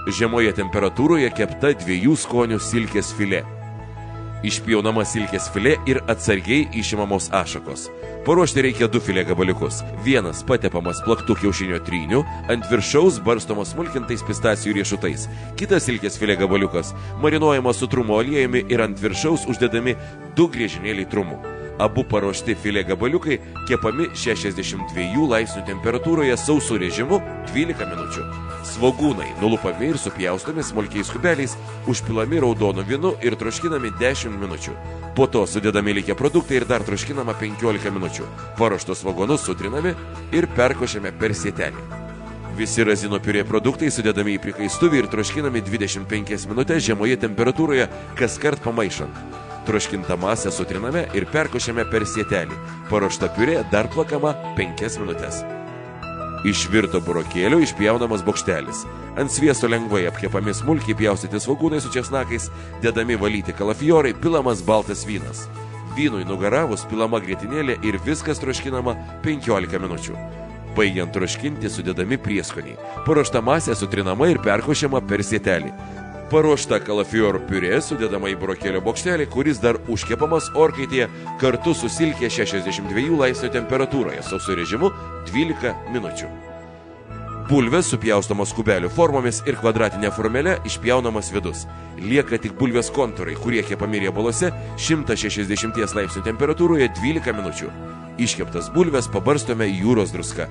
Žemoje temperatūroje kepta 2 skonių silkės filė. Išpjaunama silkės filė ir atsargiai išimamos ašakos. Paruošti reikia 2 filė gabaliukus. Vienas patepamas plaktų kiaušinio tryniu, ant viršaus barstomas smulkintais pistacijų riešutais. Kitas silkės filė gabaliukas marinuojamas su trumo aliejumi ir ant viršaus uždedami 2 griežinėliai trumų. Abu paruošti filė gabaliukai kepami 62 laipsnių temperatūroje sausu režimu 12 minučių. Svogūnai nulupami ir supjaustomi smulkiais kubeliais, užpilami raudonu vynu ir troškinami 10 minučių. Po to sudedami likę produktai ir dar troškinama 15 minučių. Paruoštus svogūnus sutrinami ir perkošiame per sietelį. Visi razinų piurė produktai sudedami į prikaistuvį ir troškinami 25 minutės žemoje temperatūroje, kaskart pamaišant. Troškintą masę sutriname ir perkošiame per sietelį. Paruošta piurė dar plakama 5 minutės. Iš virto burokėlio išpjaunamas bokštelis. Ant sviesto lengvai apkepami smulkiai pjaustyti svogūnai su česnakais, dedami valyti kalafiorai, pilamas baltas vynas. Vynui nugaravus pilama grietinėlė ir viskas troškinama 15 minučių. Baigiant troškinti sudedami prieskoniai. Paruošta masė sutrinama ir perkošiama per sietelį. Paruošta kalafiorų piurė sudedama į burokėlio bokštelį, kuris dar užkepamas orkaitėje kartu su silkė 62 laipsnių temperatūroje, sausu režimu 12 minučių. Bulvės supjaustomos kubelių formomis ir kvadratinė formelė išpjaunamas vidus. Lieka tik bulvės kontūrai, kurie kepami riebaluose 160 laipsnių temperatūroje 12 minučių. Iškeptas bulves pabarstome jūros druska.